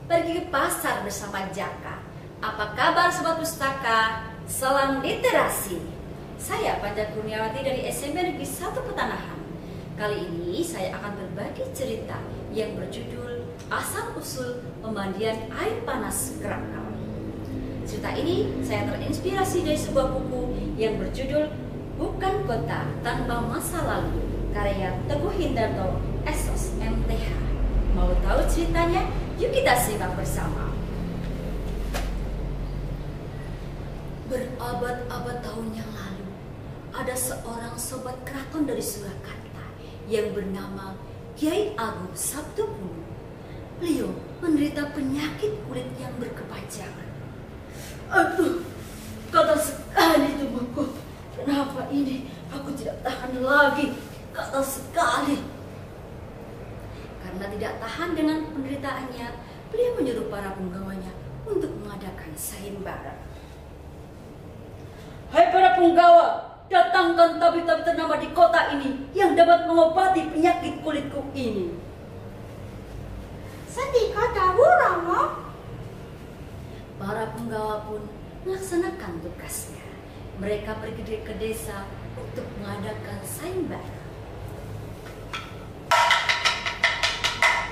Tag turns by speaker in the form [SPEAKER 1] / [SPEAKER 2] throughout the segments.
[SPEAKER 1] pergi ke pasar bersama Jaka. Apa kabar Sobat Pustaka? Salam literasi. Saya Panja Kurniawati dari SMP Negeri 1 Petanahan. Kali ini saya akan berbagi cerita yang berjudul Asal-usul Pemandian Air Panas Krakal. Cerita ini saya terinspirasi dari sebuah buku yang berjudul Bukan Kota Tanpa Masa Lalu, karya Teguh Hindarto, SOS MTH. Mau tahu ceritanya? Yuk kita simak bersama. Berabad-abad tahun yang lalu, ada seorang sobat keraton dari Surakarta yang bernama Kyai Agung Sabtopuno. Beliau menderita penyakit kulit yang berkepanjangan. Aduh, gatal sekali tubuhku. Kenapa ini? Aku tidak tahan lagi. Gatal sekali. Karena tidak tahan dengan penderitaannya, beliau menyuruh para penggawanya untuk mengadakan sayembara. Hai para penggawa, datangkan tabib-tabib ternama di kota ini yang dapat mengobati penyakit kulitku ini.
[SPEAKER 2] Sandika dawu Rama.
[SPEAKER 1] Para penggawa pun melaksanakan tugasnya. Mereka pergi ke desa untuk mengadakan sayembara.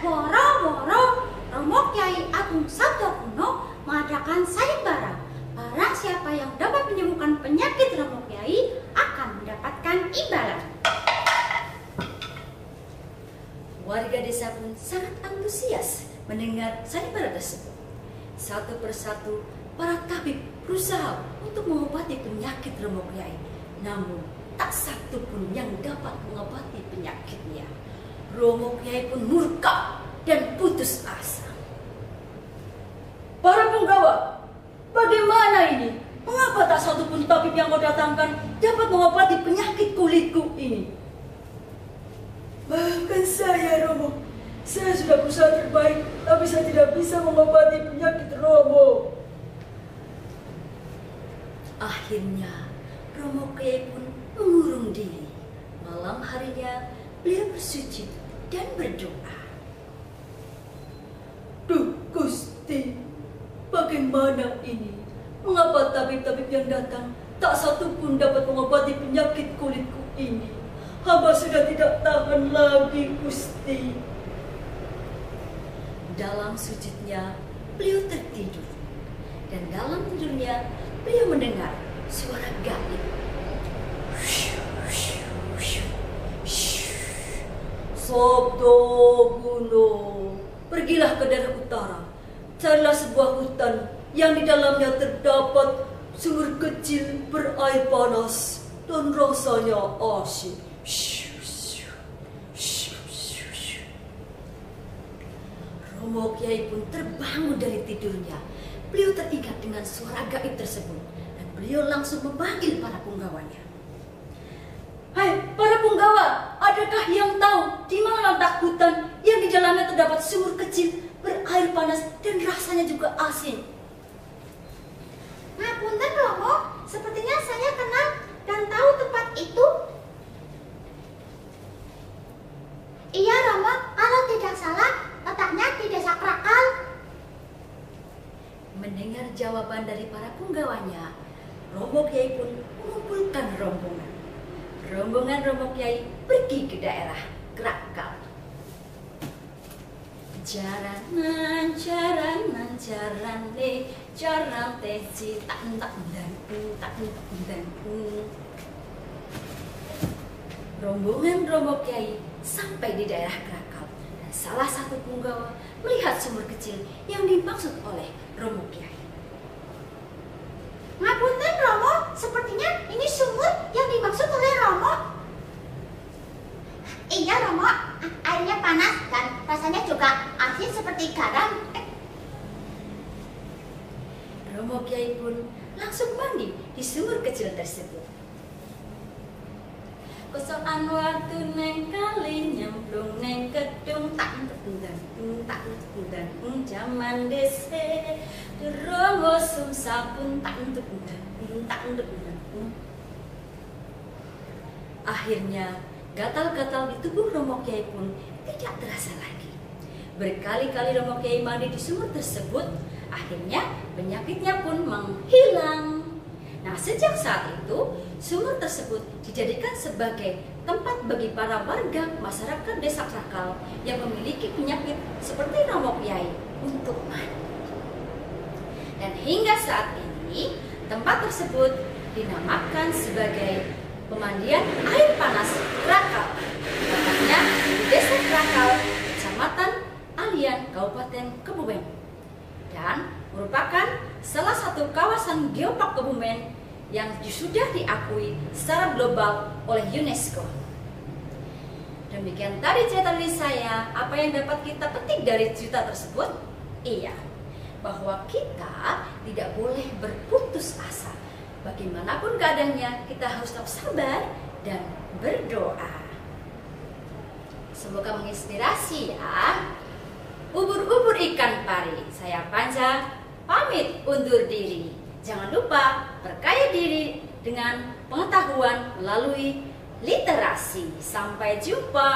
[SPEAKER 2] Boro-boro Romo Kyai Agung Sabtopuno mengadakan sayembara. Barang siapa yang dapat menyembuhkan penyakit Romo Kyai akan mendapatkan imbalan.
[SPEAKER 1] Warga desa pun sangat antusias mendengar sayembara tersebut. Satu persatu para tabib berusaha untuk mengobati penyakit Romo Kyai, namun tak satu pun yang dapat mengobati penyakitnya. Romo Kyai pun murka dan putus asa. Para penggawa, bagaimana ini? Mengapa tak satu pun tabib yang kau datangkan dapat mengobati penyakit kulitku ini? Bahkan saya, Romo. Saya sudah berusaha terbaik, tapi saya tidak bisa mengobati penyakit Romo. Akhirnya, Romo Kyai pun mengurung diri. Malam harinya, beliau bersujud dan berdoa. Duh Gusti, bagaimana ini? Mengapa tabib-tabib yang datang tak satu pun dapat mengobati penyakit kulitku ini? Hamba sudah tidak tahan lagi, Gusti. Dalam sujudnya, beliau tertidur. Dan dalam tidurnya, beliau mendengar suara gaib. Sabtopuno, pergilah ke daerah utara. Carilah sebuah hutan yang di dalamnya terdapat sumur kecil berair panas dan rasanya asin. Romo Kyai pun terbangun dari tidurnya. Beliau teringat dengan suara gaib tersebut dan beliau langsung memanggil para penggawanya. Hai para penggawa, adakah yang tahu di mana letak hutan yang di dalamnya terdapat sumur kecil berair panas dan rasanya juga asin?
[SPEAKER 2] Ngapunten Romo, sepertinya saya kenal dan tahu tempat itu. Iya Romo, kalau tidak salah letaknya di desa Krakal.
[SPEAKER 1] Mendengar jawaban dari para penggawanya, Romo Kyai pun mengumpulkan rombongan. Rombongan Romo Kyai pergi ke daerah Krakal. Jaranan, jaranan, jarane, jaran teji, tak dan. Rombongan Romo Kyai sampai di daerah Krakal dan salah satu penggawa melihat sumur kecil yang dimaksud oleh Romo Kyai.
[SPEAKER 2] Ngapunten Romo, sepertinya ini sumur yang dimaksud oleh Romo. Iya Romo, airnya panas dan rasanya juga asin seperti garam.
[SPEAKER 1] Romo Kyai pun langsung mandi di sumur kecil tersebut. Kosokan waktu neng kali nyemplung neng kedung tak jaman dese Romo sumsapun tak. Akhirnya gatal-gatal di tubuh Romo Kyai pun tidak terasa lagi. berkali-kali Romo Kiai mandi di sumur tersebut, akhirnya penyakitnya pun menghilang. Nah, sejak saat itu sumur tersebut dijadikan sebagai tempat bagi para warga masyarakat desa Krakal yang memiliki penyakit seperti Romo Kiai untuk mandi. Dan hingga saat ini tempat tersebut dinamakan sebagai pemandian air panas Krakal, tepatnya di desa Krakal, Kecamatan Alian, Kabupaten Kebumen, dan merupakan salah satu kawasan geopark Kebumen yang sudah diakui secara global oleh UNESCO. Demikian tadi cerita dari saya. Apa yang dapat kita petik dari cerita tersebut? Iya, bahwa kita tidak boleh berputus asa. Bagaimanapun keadaannya, kita harus tetap sabar dan berdoa. Semoga menginspirasi ya. Ubur-ubur ikan pari, saya Panja pamit undur diri. Jangan lupa perkaya diri dengan pengetahuan melalui literasi. Sampai jumpa.